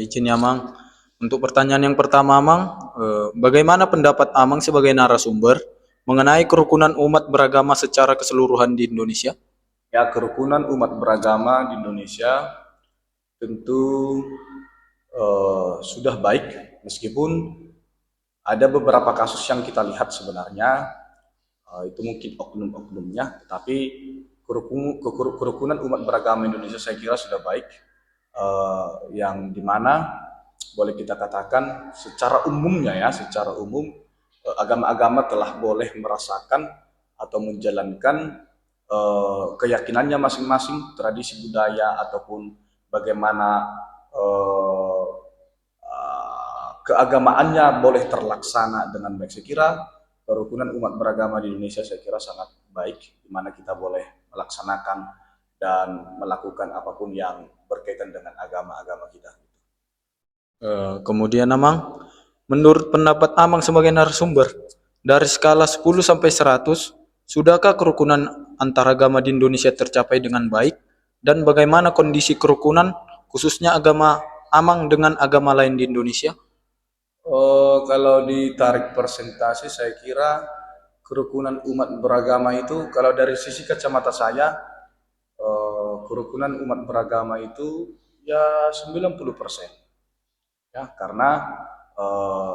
izin ya Mang. Untuk pertanyaan yang pertama Mang, bagaimana pendapat Amang sebagai narasumber mengenai kerukunan umat beragama secara keseluruhan di Indonesia? Ya, kerukunan umat beragama di Indonesia tentu sudah baik, meskipun ada beberapa kasus yang kita lihat sebenarnya itu mungkin oknum-oknumnya, tetapi kerukunan umat beragama Indonesia saya kira sudah baik, yang dimana boleh kita katakan secara umumnya ya, secara umum agama-agama telah boleh merasakan atau menjalankan keyakinannya masing-masing, tradisi budaya ataupun bagaimana eh, keagamaannya boleh terlaksana dengan baik. Saya kira kerukunan umat beragama di Indonesia saya kira sangat baik, di mana kita boleh melaksanakan dan melakukan apapun yang berkaitan dengan agama-agama kita. Kemudian Amang, menurut pendapat Amang sebagai narasumber, dari skala 10 sampai 100, sudahkah kerukunan antaragama di Indonesia tercapai dengan baik? Dan bagaimana kondisi kerukunan khususnya agama Amang dengan agama lain di Indonesia? Kalau ditarik persentase, saya kira kerukunan umat beragama itu, kalau dari sisi kacamata saya, kerukunan umat beragama itu ya 90%. Ya, karena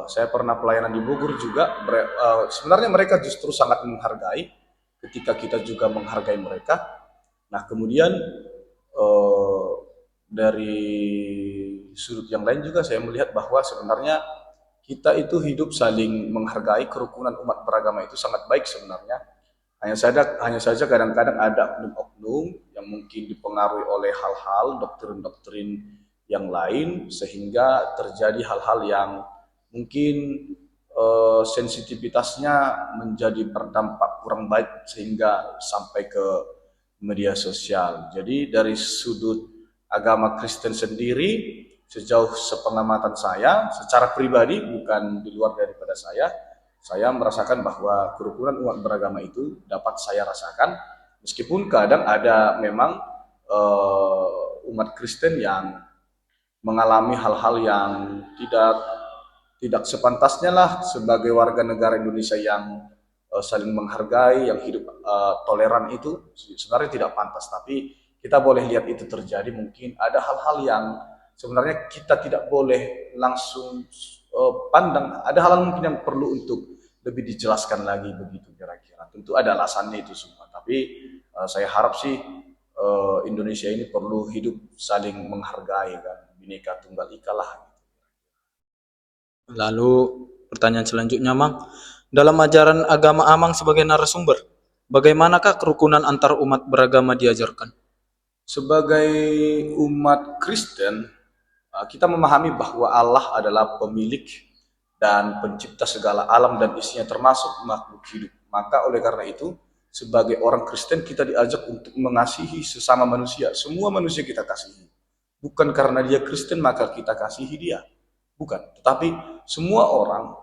saya pernah pelayanan di Bogor juga, sebenarnya mereka justru sangat menghargai ketika kita juga menghargai mereka. Nah, kemudian eh, dari sudut yang lain juga saya melihat bahwa sebenarnya kita itu hidup saling menghargai, kerukunan umat beragama itu sangat baik sebenarnya. Hanya saja kadang-kadang ada oknum-oknum yang mungkin dipengaruhi oleh hal-hal doktrin-doktrin yang lain, sehingga terjadi hal-hal yang mungkin sensitivitasnya menjadi berdampak kurang baik sehingga sampai ke media sosial. Jadi dari sudut agama Kristen sendiri, sejauh sepengamatan saya, secara pribadi bukan di luar daripada saya merasakan bahwa kerukunan umat beragama itu dapat saya rasakan, meskipun kadang ada memang umat Kristen yang mengalami hal-hal yang tidak tidak sepantasnya lah sebagai warga negara Indonesia yang saling menghargai, yang hidup toleran, itu sebenarnya tidak pantas. Tapi kita boleh lihat itu terjadi, mungkin ada hal-hal yang sebenarnya kita tidak boleh langsung pandang. Ada hal-hal mungkin yang perlu untuk lebih dijelaskan lagi begitu kira-kira. Tentu ada alasannya itu semua. Tapi saya harap sih Indonesia ini perlu hidup saling menghargai kan, Bhinneka Tunggal Ika lah. Lalu pertanyaan selanjutnya Mang, dalam ajaran agama Amang sebagai narasumber, bagaimanakah kerukunan antar umat beragama diajarkan? Sebagai umat Kristen, kita memahami bahwa Allah adalah pemilik dan pencipta segala alam dan isinya, termasuk makhluk hidup. Maka oleh karena itu, sebagai orang Kristen kita diajak untuk mengasihi sesama manusia. Semua manusia kita kasihi. Bukan karena dia Kristen maka kita kasihi dia. Bukan. Tetapi semua orang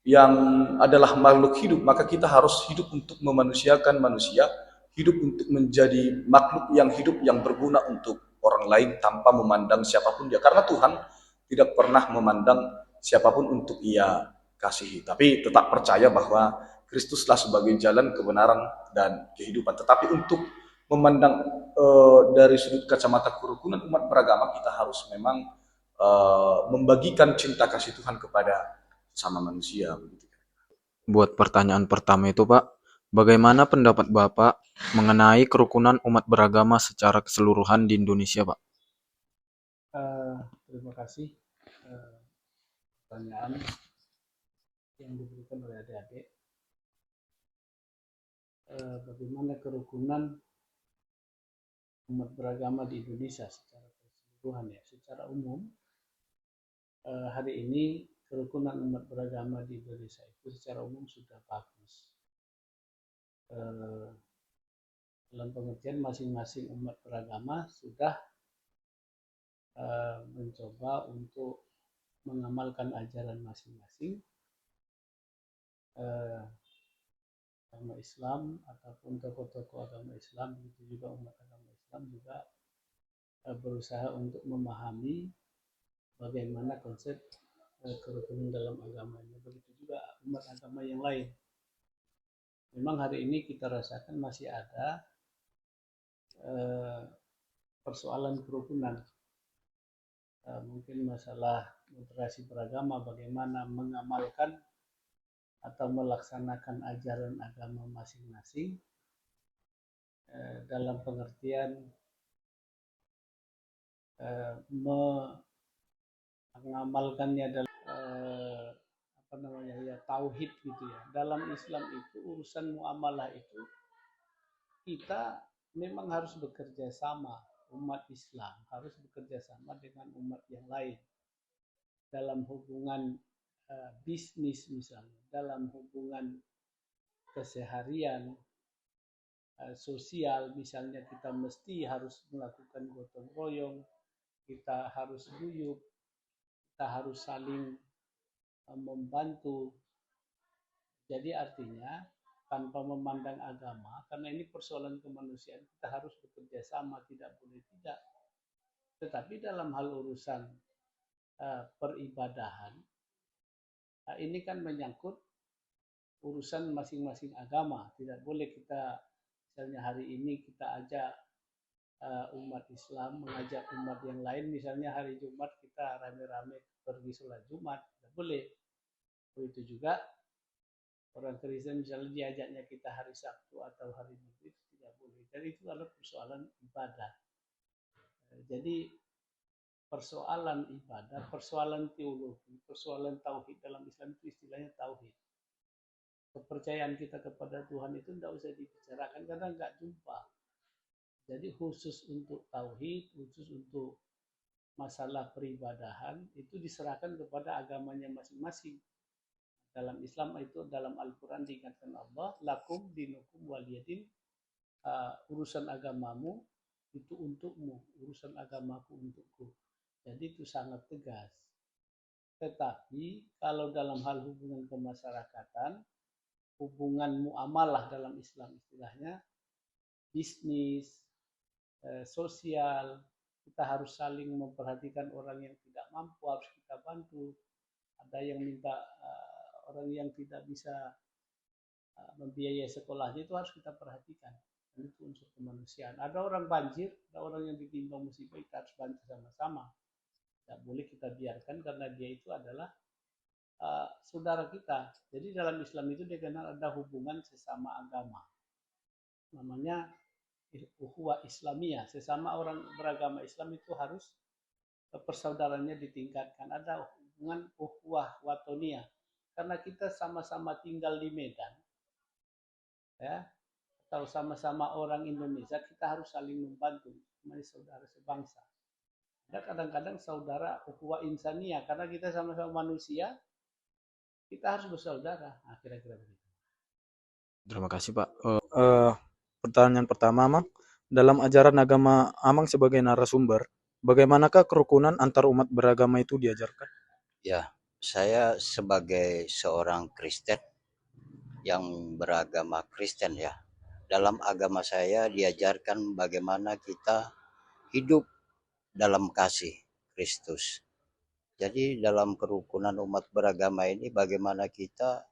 yang adalah makhluk hidup, maka kita harus hidup untuk memanusiakan manusia, hidup untuk menjadi makhluk yang hidup, yang berguna untuk orang lain tanpa memandang siapapun dia. Karena Tuhan tidak pernah memandang siapapun untuk ia kasihi, tapi tetap percaya bahwa Kristuslah sebagai jalan, kebenaran, dan kehidupan. Tetapi untuk memandang dari sudut kacamata kerukunan umat beragama, kita harus memang membagikan cinta kasih Tuhan kepada sama manusia begitu. Buat pertanyaan pertama itu Pak, bagaimana pendapat Bapak mengenai kerukunan umat beragama secara keseluruhan di Indonesia Pak? Terima kasih pertanyaan yang diberikan oleh adik-adik. Bagaimana kerukunan umat beragama di Indonesia secara keseluruhan ya, secara umum. Hari ini kerukunan umat beragama di Indonesia itu secara umum sudah bagus. Dalam pengertian masing-masing umat beragama sudah mencoba untuk mengamalkan ajaran masing-masing, agama Islam ataupun tokoh-tokoh agama Islam, begitu juga umat agama Islam juga berusaha untuk memahami bagaimana konsep kerukunan dalam agamanya. Begitu juga umat agama yang lain. Memang hari ini kita rasakan masih ada persoalan kerukunan. Mungkin masalah moderasi beragama, bagaimana mengamalkan atau melaksanakan ajaran agama masing-masing dalam pengertian mengamalkannya dalam tauhid gitu ya. Dalam Islam itu urusan muamalah itu kita memang harus bekerja sama. Umat Islam harus bekerja sama dengan umat yang lain dalam hubungan bisnis misalnya, dalam hubungan keseharian, sosial misalnya, kita mesti harus melakukan gotong royong, kita harus guyup, kita harus saling membantu. Jadi artinya tanpa memandang agama, karena ini persoalan kemanusiaan, kita harus bekerja sama, tidak boleh tidak. Tetapi dalam hal urusan peribadahan, ini kan menyangkut urusan masing-masing agama. Tidak boleh kita, misalnya hari ini kita ajak umat Islam mengajak umat yang lain, misalnya hari Jumat kita rame-rame pergi sholat Jumat, tidak boleh. Begitu juga orang Kristen misalnya diajaknya kita hari Sabtu atau hari Minggu, tidak boleh. Dan itu adalah persoalan ibadah. Jadi persoalan ibadah, persoalan teologi, persoalan tauhid dalam Islam itu istilahnya tauhid. Kepercayaan kita kepada Tuhan itu tidak usah dibicarakan karena nggak jumpa. Jadi khusus untuk tauhid, khusus untuk masalah peribadahan itu diserahkan kepada agamanya masing-masing. Dalam Islam itu, dalam Al-Quran diingatkan Allah, lakum dinukum waliyadin, urusan agamamu itu untukmu, urusan agamaku untukku. Jadi itu sangat tegas. Tetapi kalau dalam hal hubungan kemasyarakatan, hubungan muamalah dalam Islam istilahnya, bisnis, sosial, kita harus saling memperhatikan orang yang tidak mampu, harus kita bantu. Ada yang minta orang yang tidak bisa membiayai sekolahnya, itu harus kita perhatikan. Dan itu unsur kemanusiaan. Ada orang banjir, ada orang yang ditimpa musibah, kita harus bantu sama-sama. Tidak boleh kita biarkan karena dia itu adalah saudara kita. Jadi dalam Islam itu dikenal ada hubungan sesama agama. Namanya ukhuwah Islamiyah. Sesama orang beragama Islam itu harus persaudaranya ditingkatkan. Ada hubungan ukhuwah watoniyah. Karena kita sama-sama tinggal di Medan, ya, atau sama-sama orang Indonesia, kita harus saling membantu, namanya saudara sebangsa. Dan kadang-kadang saudara ukhuwah insaniyah, karena kita sama-sama manusia, kita harus bersaudara. Nah, kira-kira begitu. Terima kasih Pak. Pertanyaan pertama, Amang, dalam ajaran agama Amang sebagai narasumber, bagaimanakah kerukunan antar umat beragama itu diajarkan? Ya, saya sebagai seorang Kristen yang beragama Kristen ya, dalam agama saya diajarkan bagaimana kita hidup dalam kasih Kristus. Jadi dalam kerukunan umat beragama ini bagaimana kita,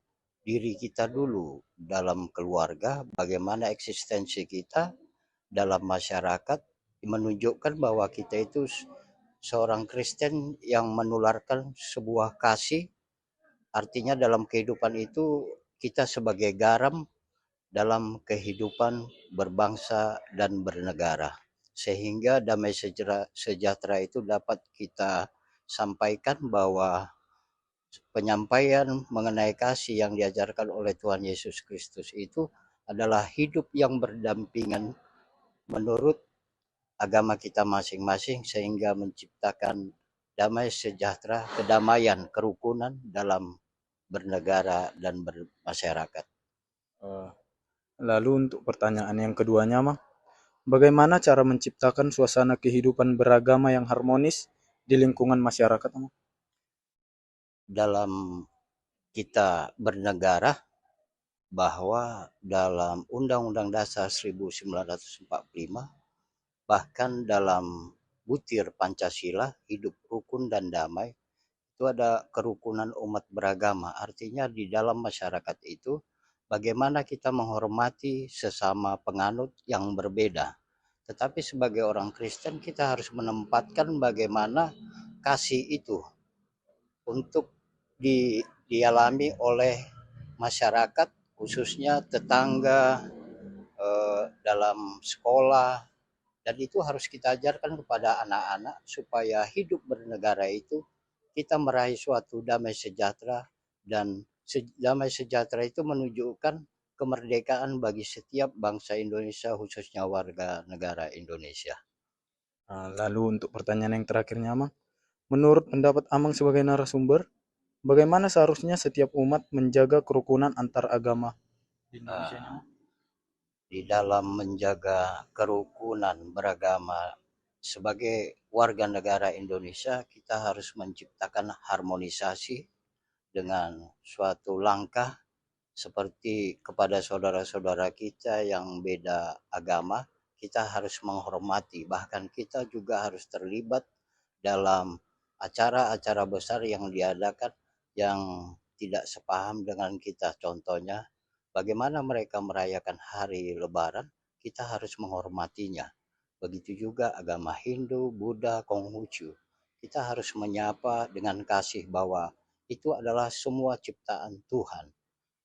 diri kita dulu dalam keluarga, bagaimana eksistensi kita dalam masyarakat, menunjukkan bahwa kita itu seorang Kristen yang menularkan sebuah kasih. Artinya dalam kehidupan itu kita sebagai garam dalam kehidupan berbangsa dan bernegara. Sehingga damai sejahtera itu dapat kita sampaikan bahwa penyampaian mengenai kasih yang diajarkan oleh Tuhan Yesus Kristus itu adalah hidup yang berdampingan menurut agama kita masing-masing sehingga menciptakan damai sejahtera, kedamaian, kerukunan dalam bernegara dan bermasyarakat. Lalu untuk pertanyaan yang keduanya, Mang, bagaimana cara menciptakan suasana kehidupan beragama yang harmonis di lingkungan masyarakat, Mang? Dalam kita bernegara, bahwa dalam Undang-Undang Dasar 1945, bahkan dalam butir Pancasila, hidup rukun dan damai, itu ada kerukunan umat beragama. Artinya di dalam masyarakat itu bagaimana kita menghormati sesama penganut yang berbeda. Tetapi sebagai orang Kristen kita harus menempatkan bagaimana kasih itu untuk dialami oleh masyarakat, khususnya tetangga, dalam sekolah, dan itu harus kita ajarkan kepada anak-anak supaya hidup bernegara itu kita meraih suatu damai sejahtera, dan damai sejahtera itu menunjukkan kemerdekaan bagi setiap bangsa Indonesia, khususnya warga negara Indonesia. Lalu untuk pertanyaan yang terakhirnya, Amang, menurut pendapat Amang sebagai narasumber, bagaimana seharusnya setiap umat menjaga kerukunan antar agama di Indonesia? Di dalam menjaga kerukunan beragama sebagai warga negara Indonesia, kita harus menciptakan harmonisasi dengan suatu langkah seperti kepada saudara-saudara kita yang beda agama, kita harus menghormati, bahkan kita juga harus terlibat dalam acara-acara besar yang diadakan yang tidak sepaham dengan kita. Contohnya, bagaimana mereka merayakan hari Lebaran, kita harus menghormatinya. Begitu juga agama Hindu, Buddha, Konghucu. Kita harus menyapa dengan kasih bahwa itu adalah semua ciptaan Tuhan.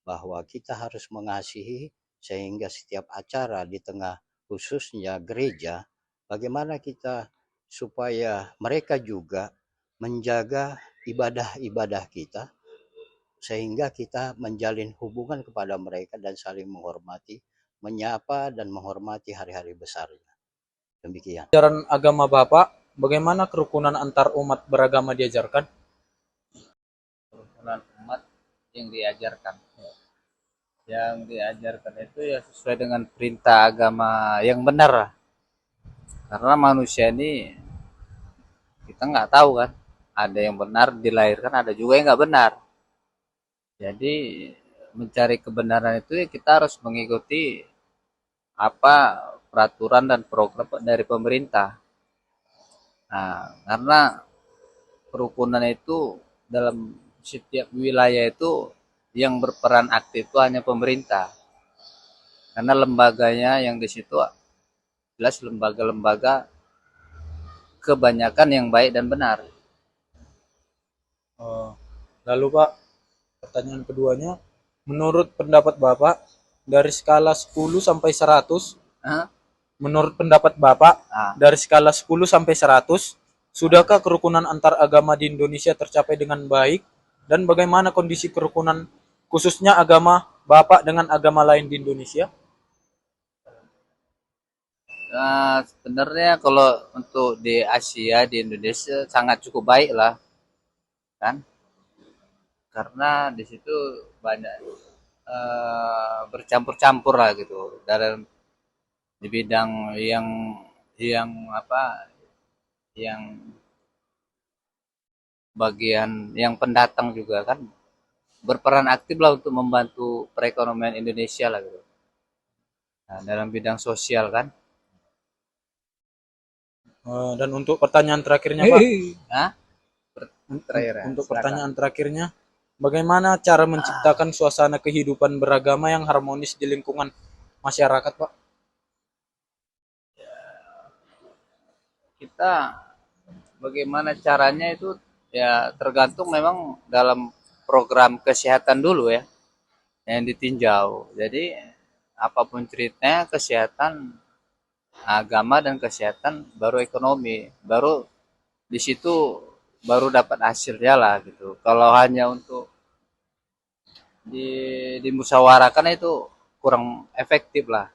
Bahwa kita harus mengasihi sehingga setiap acara di tengah khususnya gereja, bagaimana kita supaya mereka juga menjaga ibadah-ibadah kita, sehingga kita menjalin hubungan kepada mereka dan saling menghormati, menyapa dan menghormati hari-hari besarnya. Demikian. Ajaran agama Bapak, bagaimana kerukunan antar umat beragama diajarkan? Kerukunan umat yang diajarkan. Yang diajarkan itu ya sesuai dengan perintah agama yang benar lah. Karena manusia ini kita nggak tahu kan, ada yang benar dilahirkan, ada juga yang nggak benar. Jadi mencari kebenaran itu ya kita harus mengikuti apa peraturan dan program dari pemerintah. Nah, karena kerukunan itu dalam setiap wilayah itu yang berperan aktif itu hanya pemerintah. Karena lembaganya yang di situ jelas lembaga-lembaga kebanyakan yang baik dan benar. Lalu Pak, pertanyaan keduanya, menurut pendapat Bapak, dari skala 10 sampai 100, menurut pendapat Bapak, dari skala 10 sampai 100, sudahkah kerukunan antar agama di Indonesia tercapai dengan baik? Dan bagaimana kondisi kerukunan khususnya agama Bapak dengan agama lain di Indonesia? Nah, sebenarnya kalau untuk di Asia, di Indonesia sangat cukup baik lah, kan? Karena di situ banyak bercampur-campur lah gitu dalam di bidang yang apa, yang bagian yang pendatang juga kan berperan aktif lah untuk membantu perekonomian Indonesia lah gitu. Nah, dalam bidang sosial kan. Dan untuk pertanyaan terakhirnya Pak, untuk Silakan. pertanyaan terakhirnya, bagaimana cara menciptakan suasana kehidupan beragama yang harmonis di lingkungan masyarakat, Pak? Kita bagaimana caranya itu ya tergantung memang dalam program kesehatan dulu ya yang ditinjau. Jadi apapun ceritanya, kesehatan, agama dan kesehatan baru ekonomi, baru di situ baru dapat hasilnya lah gitu. Kalau hanya untuk dimusyawarahkan itu kurang efektif lah.